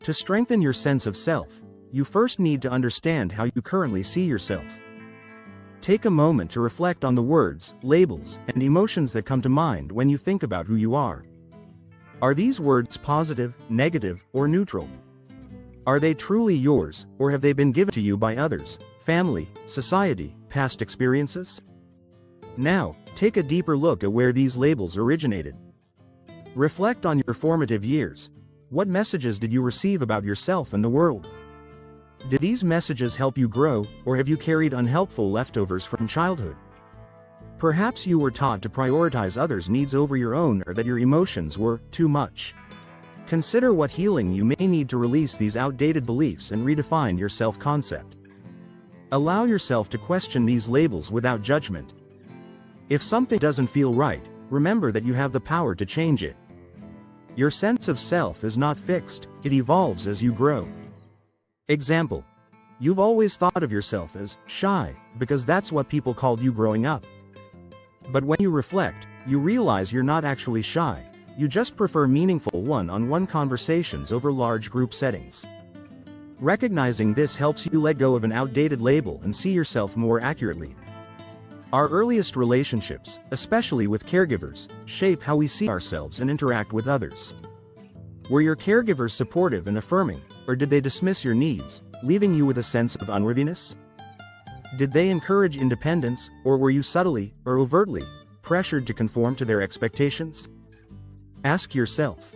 To strengthen your sense of self, you first need to understand how you currently see yourself. Take a moment to reflect on the words, labels, and emotions that come to mind when you think about who you are. Are these words positive, negative, or neutral? Are they truly yours, or have they been given to you by others, family, society, past experiences? Now, take a deeper look at where these labels originated. Reflect on your formative years. What messages did you receive about yourself and the world? Did these messages help you grow, or have you carried unhelpful leftovers from childhood? Perhaps you were taught to prioritize others' needs over your own, or that your emotions were too much. Consider what healing you may need to release these outdated beliefs and redefine your self-concept. Allow yourself to question these labels without judgment. If something doesn't feel right, remember that you have the power to change it. Your sense of self is not fixed, it evolves as you grow. Example: you've always thought of yourself as shy, because that's what people called you growing up. But when you reflect, you realize you're not actually shy, you just prefer meaningful one-on-one conversations over large group settings. Recognizing this helps you let go of an outdated label and see yourself more accurately. Our earliest relationships, especially with caregivers, shape how we see ourselves and interact with others. Were your caregivers supportive and affirming, or did they dismiss your needs, leaving you with a sense of unworthiness? Did they encourage independence, or were you subtly, or overtly, pressured to conform to their expectations? Ask yourself.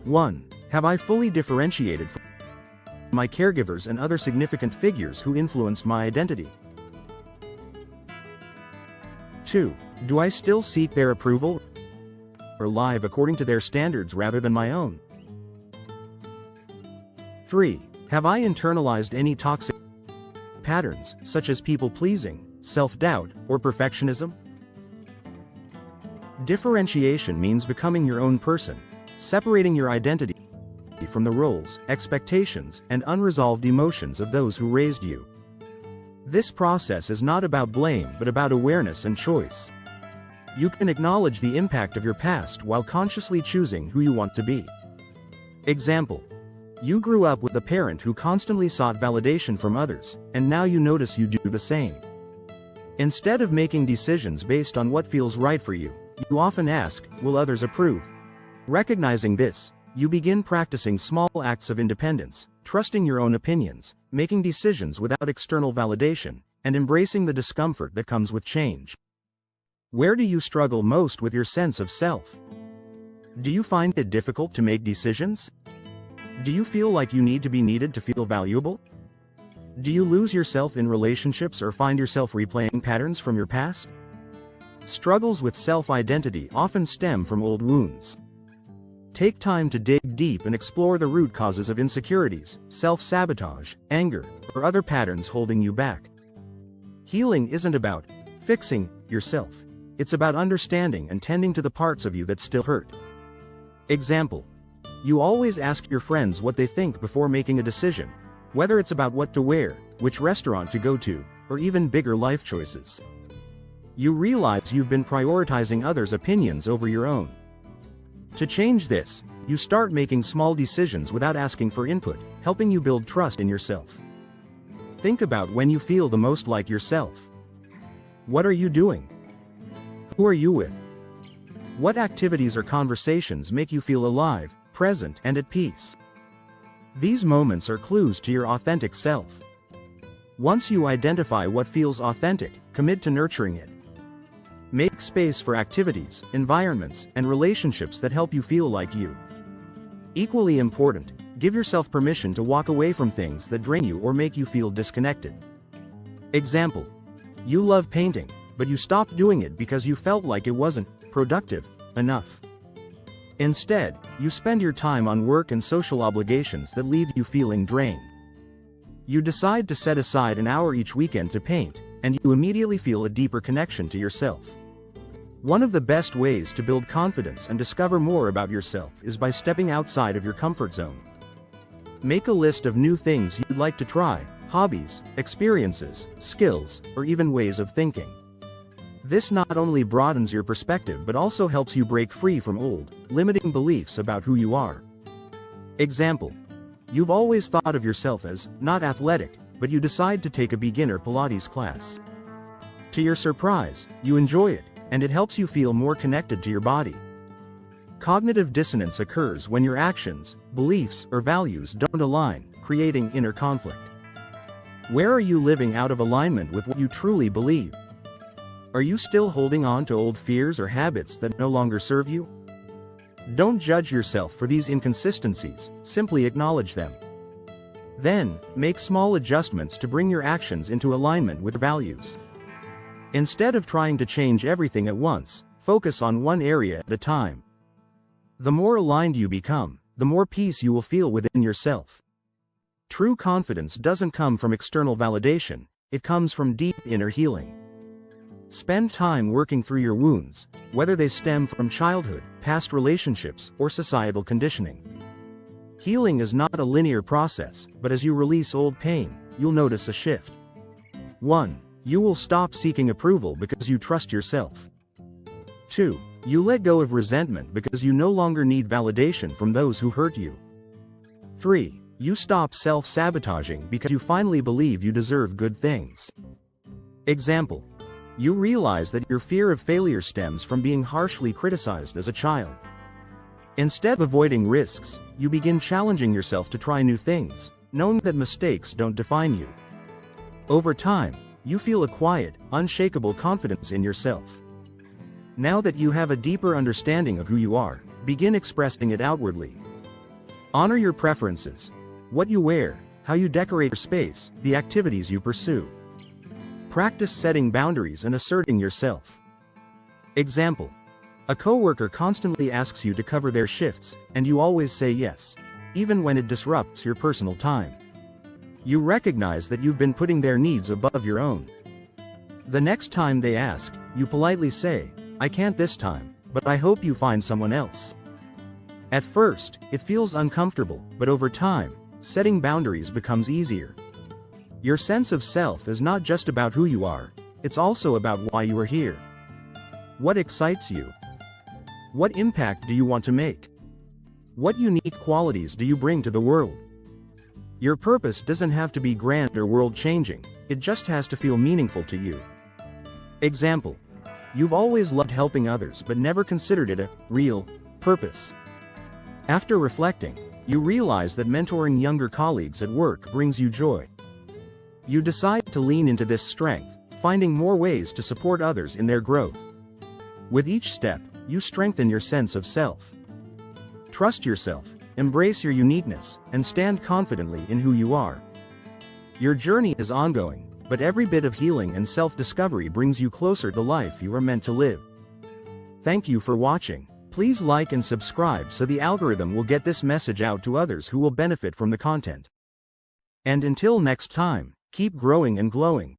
1. Have I fully differentiated from my caregivers and other significant figures who influence my identity? 2. Do I still seek their approval, or live according to their standards rather than my own? 3. Have I internalized any toxic patterns, such as people-pleasing, self-doubt, or perfectionism? Differentiation means becoming your own person, separating your identity from the roles, expectations, and unresolved emotions of those who raised you. This process is not about blame but about awareness and choice. You can acknowledge the impact of your past while consciously choosing who you want to be. Example: you grew up with a parent who constantly sought validation from others, and now you notice you do the same. Instead of making decisions based on what feels right for you, you often ask, will others approve? Recognizing this, you begin practicing small acts of independence, trusting your own opinions, making decisions without external validation, and embracing the discomfort that comes with change. Where do you struggle most with your sense of self? Do you find it difficult to make decisions? Do you feel like you need to be needed to feel valuable? Do you lose yourself in relationships or find yourself replaying patterns from your past? Struggles with self-identity often stem from old wounds. Take time to dig deep and explore the root causes of insecurities, self-sabotage, anger, or other patterns holding you back. Healing isn't about fixing yourself. It's about understanding and tending to the parts of you that still hurt. Example: you always ask your friends what they think before making a decision, whether it's about what to wear, which restaurant to go to, or even bigger life choices. You realize you've been prioritizing others' opinions over your own. To change this, you start making small decisions without asking for input, helping you build trust in yourself. Think about when you feel the most like yourself. What are you doing? Who are you with? What activities or conversations make you feel alive, present, and at peace? These moments are clues to your authentic self. Once you identify what feels authentic, commit to nurturing it. Make space for activities, environments, and relationships that help you feel like you. Equally important, give yourself permission to walk away from things that drain you or make you feel disconnected. Example: you love painting, but you stopped doing it because you felt like it wasn't productive enough. Instead, you spend your time on work and social obligations that leave you feeling drained. You decide to set aside an hour each weekend to paint, and you immediately feel a deeper connection to yourself. One of the best ways to build confidence and discover more about yourself is by stepping outside of your comfort zone. Make a list of new things you'd like to try, hobbies, experiences, skills, or even ways of thinking. This not only broadens your perspective but also helps you break free from old, limiting beliefs about who you are. Example: You've always thought of yourself as not athletic, but you decide to take a beginner Pilates class. To your surprise, you enjoy it, and it helps you feel more connected to your body. Cognitive dissonance occurs when your actions, beliefs, or values don't align, creating inner conflict. Where are you living out of alignment with what you truly believe? Are you still holding on to old fears or habits that no longer serve you? Don't judge yourself for these inconsistencies, simply acknowledge them. Then, make small adjustments to bring your actions into alignment with values. Instead of trying to change everything at once, focus on one area at a time. The more aligned you become, the more peace you will feel within yourself. True confidence doesn't come from external validation, it comes from deep inner healing. Spend time working through your wounds, whether they stem from childhood, past relationships, or societal conditioning. Healing is not a linear process, but as you release old pain, you'll notice a shift. 1. You will stop seeking approval because you trust yourself. 2. You let go of resentment because you no longer need validation from those who hurt you. 3. You stop self-sabotaging because you finally believe you deserve good things. Example. You realize that your fear of failure stems from being harshly criticized as a child. Instead of avoiding risks, you begin challenging yourself to try new things, knowing that mistakes don't define you. Over time, you feel a quiet, unshakable confidence in yourself. Now that you have a deeper understanding of who you are, begin expressing it outwardly. Honor your preferences, what you wear, how you decorate your space, the activities you pursue. Practice setting boundaries and asserting yourself. Example. A coworker constantly asks you to cover their shifts, and you always say yes, even when it disrupts your personal time. You recognize that you've been putting their needs above your own. The next time they ask, you politely say, "I can't this time, but I hope you find someone else." At first, it feels uncomfortable, but over time, setting boundaries becomes easier. Your sense of self is not just about who you are, it's also about why you are here. What excites you? What impact do you want to make? What unique qualities do you bring to the world? Your purpose doesn't have to be grand or world-changing, it just has to feel meaningful to you. Example. You've always loved helping others but never considered it a real purpose. After reflecting, you realize that mentoring younger colleagues at work brings you joy. You decide to lean into this strength, finding more ways to support others in their growth. With each step, you strengthen your sense of self. Trust yourself, embrace your uniqueness, and stand confidently in who you are. Your journey is ongoing, but every bit of healing and self-discovery brings you closer to the life you are meant to live. Thank you for watching. Please like and subscribe so the algorithm will get this message out to others who will benefit from the content. And until next time, keep growing and glowing.